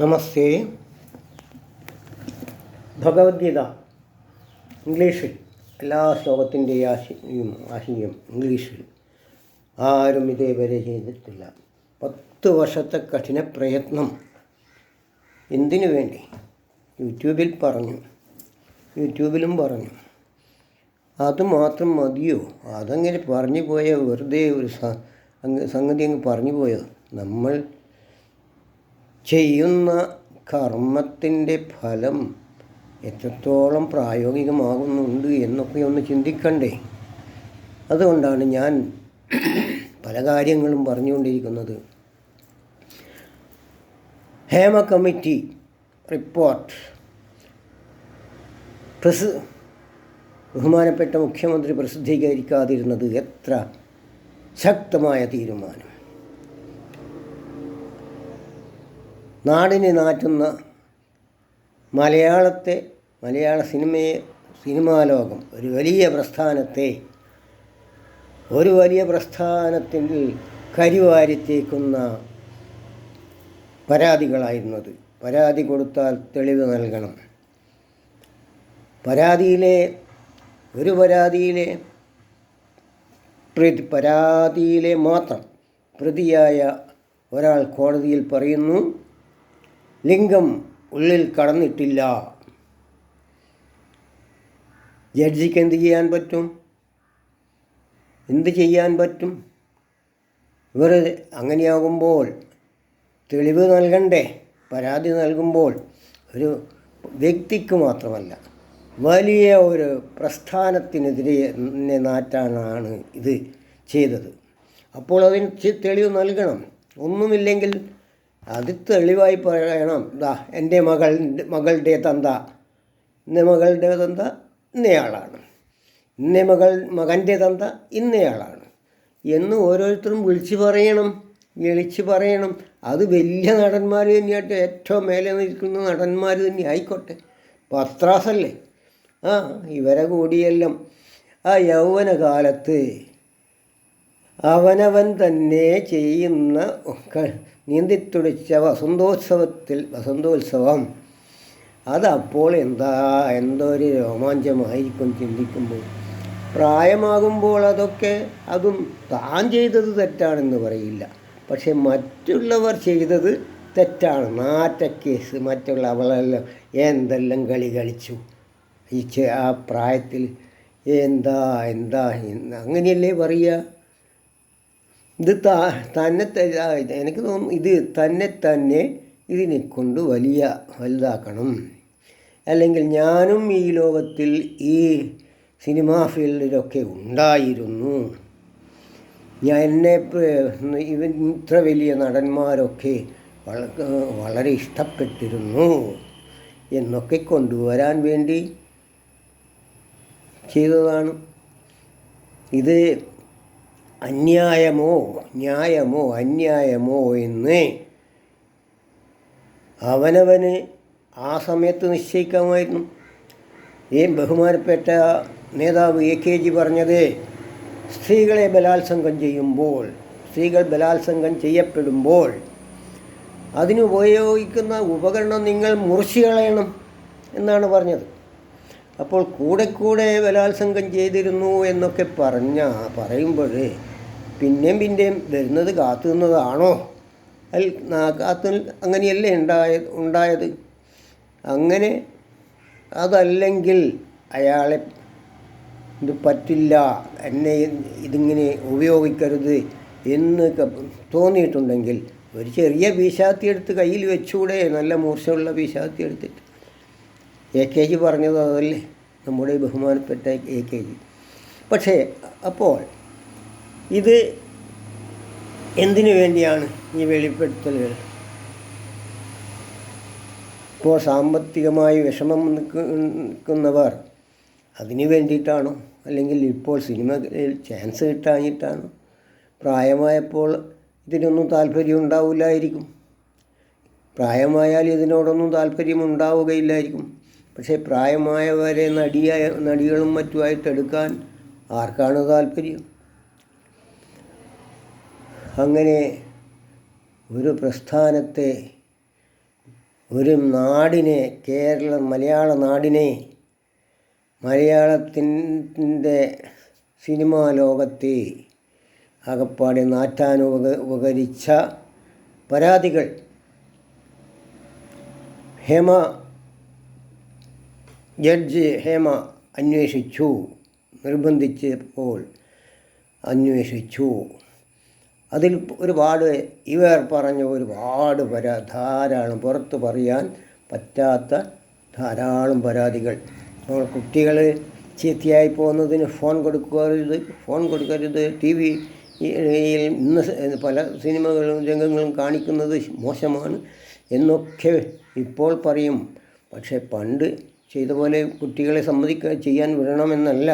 നമസ്തേ. ഭഗവത്ഗീത ഇംഗ്ലീഷിൽ, എല്ലാ ശ്ലോകത്തിൻ്റെയും ആശയം ഇംഗ്ലീഷിൽ. ആരും ഇതേവരെ ചെയ്തിട്ടില്ല. 10 വർഷത്തെ കഠിന പ്രയത്നം. എന്തിനു വേണ്ടി? യൂട്യൂബിലും പറഞ്ഞു. അതുമാത്രം മതിയോ? അതങ്ങനെ പറഞ്ഞു പോയ വെറുതെ ഒരു സംഗതി അങ്ങ് പറഞ്ഞു പോയോ? നമ്മൾ ചെയ്യുന്ന കർമ്മത്തിൻ്റെ ഫലം എത്രത്തോളം പ്രായോഗികമാകുന്നുണ്ട് എന്നൊക്കെ ഒന്ന് ചിന്തിക്കണ്ടേ? അതുകൊണ്ടാണ് ഞാൻ പല കാര്യങ്ങളും പറഞ്ഞുകൊണ്ടിരിക്കുന്നത്. ഹേമ കമ്മിറ്റി റിപ്പോർട്ട് ബഹുമാനപ്പെട്ട മുഖ്യമന്ത്രി പ്രസിദ്ധീകരിക്കാതിരുന്നത് എത്ര ശക്തമായ തീരുമാനം! നാടിനെ നാറ്റുന്ന മലയാള സിനിമാ ലോകം ഒരു വലിയ പ്രസ്ഥാനത്തിൽ കരിവാരിത്തേക്കുന്ന പരാതികളായിരുന്നത്. പരാതി കൊടുത്താൽ തെളിവ് നൽകണം. പരാതിയിലെ മാത്രം പ്രതിയായ ഒരാൾ കോടതിയിൽ പറയുന്നു, ലിംഗം ഉള്ളിൽ കടന്നിട്ടില്ല. ജഡ്ജിക്ക് എന്ത് ചെയ്യാൻ പറ്റും? ഇവർ അങ്ങനെയാകുമ്പോൾ തെളിവ് നൽകണ്ടേ? പരാതി നൽകുമ്പോൾ ഒരു വ്യക്തിക്ക് മാത്രമല്ല, വലിയ ഒരു പ്രസ്ഥാനത്തിനെതിരെ നാറ്റാനാണ് ഇത് ചെയ്തത്. അപ്പോൾ അതിന് തെളിവ് നൽകണം. ഒന്നുമില്ലെങ്കിൽ അത് തെളിവായി പറയണം. എൻ്റെ മകളുടെ തന്ത ഇന്നയാളാണ്, മകൻ്റെ തന്ത ഇന്നയാളാണ് എന്ന് ഓരോരുത്തരും വിളിച്ച് പറയണം. അത് വലിയ നടന്മാർ തന്നെയായിട്ട്, ഏറ്റവും മേലെ നിൽക്കുന്ന നടന്മാർ തന്നെ ആയിക്കോട്ടെ. പത്രാസല്ലേ ഇവരെ കൂടിയെല്ലാം ആ യൗവനകാലത്ത് അവനവൻ തന്നെ ചെയ്യുന്ന നീന്തിത്തുടിച്ച വസന്തോത്സവം അതപ്പോൾ എന്തൊരു രോമാഞ്ചമായിരിക്കും ചിന്തിക്കുമ്പോൾ. പ്രായമാകുമ്പോൾ അതും താൻ ചെയ്തത് തെറ്റാണെന്ന് പറയില്ല, പക്ഷെ മറ്റുള്ളവർ ചെയ്തത് തെറ്റാണ്. നാറ്റക്കേസ്. അവളെല്ലാം എന്തെല്ലാം കളി കളിച്ചു ആ പ്രായത്തിൽ. എന്താ അങ്ങനെയല്ലേ പറയുക? ഇത് എനിക്ക് തോന്നുന്നു ഇത് തന്നെ ഇതിനെ കൊണ്ട് വലുതാക്കണം. അല്ലെങ്കിൽ ഞാനും ഈ ലോകത്തിൽ ഈ സിനിമാ ഫീൽഡിലൊക്കെ ഉണ്ടായിരുന്നു, എന്നെ ഇത്ര വലിയ നടന്മാരൊക്കെ വളരെ ഇഷ്ടപ്പെട്ടിരുന്നു എന്നൊക്കെ കൊണ്ടുവരാൻ വേണ്ടി ചെയ്തതാണ്. ഇത് അന്യായമോ എന്ന് അവനവന് ആ സമയത്ത് നിശ്ചയിക്കാമായിരുന്നു. ബഹുമാനപ്പെട്ട നേതാവ് AKG പറഞ്ഞത്, സ്ത്രീകൾ ബലാത്സംഗം ചെയ്യപ്പെടുമ്പോൾ അതിനുപയോഗിക്കുന്ന ഉപകരണം നിങ്ങൾ മുറിച്ച് കളയണം എന്നാണ് പറഞ്ഞത്. അപ്പോൾ കൂടെ ബലാത്സംഗം ചെയ്തിരുന്നു എന്നൊക്കെ പറയുമ്പോൾ പിന്നെയും വരുന്നത് കാത്തു നിന്നതാണോ? അങ്ങനെയല്ലേ ഉണ്ടായത്? അങ്ങനെ അതല്ലെങ്കിൽ അയാളെ ഇത് പറ്റില്ല, എന്നെ ഇതിങ്ങനെ ഉപയോഗിക്കരുത് എന്ന് തോന്നിയിട്ടുണ്ടെങ്കിൽ ഒരു ചെറിയ വീശാത്തി എടുത്ത് കയ്യിൽ വെച്ചുകൂടെ? നല്ല മൂർച്ചയുള്ള വീശാത്തി എടുത്തിട്ട്. AKG പറഞ്ഞത് അതല്ലേ, നമ്മുടെ ബഹുമാനപ്പെട്ട AKG. പക്ഷേ അപ്പോൾ ഇത് എന്തിനു വേണ്ടിയാണ് ഈ വെളിപ്പെടുത്തലുകൾ? ഇപ്പോൾ സാമ്പത്തികമായി വിഷമം നിൽക്കുന്നവർ അതിന് വേണ്ടിയിട്ടാണോ? അല്ലെങ്കിൽ ഇപ്പോൾ സിനിമയിൽ ചാൻസ് കിട്ടാഞ്ഞിട്ടാണോ? പ്രായമായപ്പോൾ ഇതിനൊന്നും താല്പര്യം ഉണ്ടാവില്ലായിരിക്കും. പ്രായമായാൽ ഇതിനോടൊന്നും താല്പര്യം ഉണ്ടാവുകയില്ലായിരിക്കും. പക്ഷേ പ്രായമായവരെ നടികളും മറ്റുമായിട്ട് എടുക്കാൻ ആർക്കാണ് താല്പര്യം? അങ്ങനെ ഒരു പ്രസ്ഥാനത്തെ ഒരു നാടിനെ, മലയാള നാടിനെ, മലയാളത്തിൻ്റെ സിനിമാ ലോകത്തെ ആകപ്പാടെ നാറ്റാൻ ഉപകരിച്ച പരാതികൾ ജഡ്ജ് ഹേമ അന്വേഷിച്ചു, നിർബന്ധിച്ചപ്പോൾ അന്വേഷിച്ചു. അതിൽ ഒരുപാട് ഇവർ പറഞ്ഞ ഒരുപാട് ധാരാളം പുറത്ത് പറയാൻ പറ്റാത്ത ധാരാളം പരാതികൾ. കുട്ടികൾ ചീത്തയായി പോകുന്നതിന് ഫോൺ കൊടുക്കരുത്, ടി വിയിൽ ഇന്ന് പല സിനിമകളും രംഗങ്ങളും കാണിക്കുന്നത് മോശമാണ് എന്നൊക്കെ ഇപ്പോൾ പറയും. പക്ഷെ പണ്ട് ചെയ്ത പോലെ കുട്ടികളെ ചെയ്യാൻ വിടണമെന്നല്ല.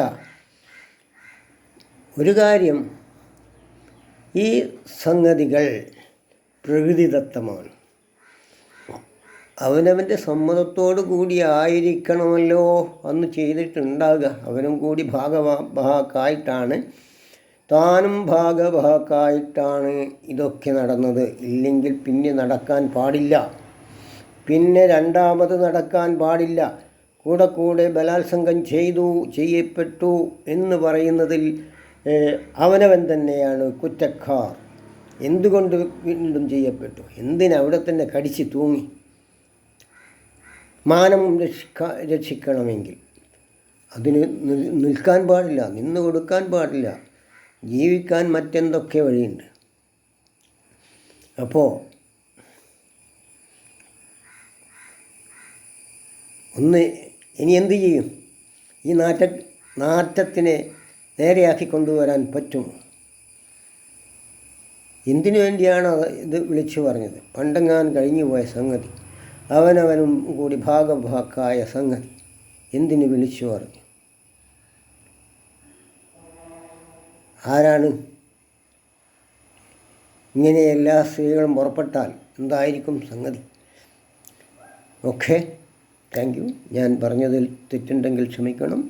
ഒരു കാര്യം, ഈ സംഗതികൾ പ്രകൃതിദത്തമാണ്. അവനവൻ്റെ സമ്മതത്തോടു കൂടി ആയിരിക്കണമല്ലോ അന്ന് ചെയ്തിട്ടുണ്ടാകുക. അവനും കൂടി ഭാഗഭാക്കായിട്ടാണ്, താനും ഭാഗഭാക്കായിട്ടാണ് ഇതൊക്കെ നടന്നത്. ഇല്ലെങ്കിൽ പിന്നെ നടക്കാൻ പാടില്ല, പിന്നെ രണ്ടാമത് നടക്കാൻ പാടില്ല. കൂടെ ബലാത്സംഗം ചെയ്യപ്പെട്ടു എന്ന് പറയുന്നതിൽ അവനവൻ തന്നെയാണ് കുറ്റക്കാർ. എന്തുകൊണ്ട് വീണ്ടും ചെയ്യപ്പെട്ടു? എന്തിനവിടെ തന്നെ കടിച്ച് തൂങ്ങി? മാനം രക്ഷിക്കണമെങ്കിൽ അതിന് നിൽക്കാൻ പാടില്ല, നിന്ന് കൊടുക്കാൻ പാടില്ല. ജീവിക്കാൻ മറ്റെന്തൊക്കെ വഴിയുണ്ട്. അപ്പോൾ ഇനി എന്തു ചെയ്യും? ഈ നാറ്റത്തിനെ നേരെയാക്കി കൊണ്ടുവരാൻ പറ്റുമോ? എന്തിനു വേണ്ടിയാണ് ഇത് വിളിച്ചു പറഞ്ഞത്? പണ്ടെങ്ങാൻ കഴിഞ്ഞു പോയ സംഗതി, അവനവനും കൂടി ഭാഗഭാക്കായ സംഗതി എന്തിനു വിളിച്ചു പറഞ്ഞു? ആരാണ്? ഇങ്ങനെ എല്ലാ സ്ത്രീകളും പുറപ്പെട്ടാൽ എന്തായിരിക്കും സംഗതി? Okay, thank you. ഞാൻ പറഞ്ഞതിൽ തെറ്റുണ്ടെങ്കിൽ ക്ഷമിക്കണം.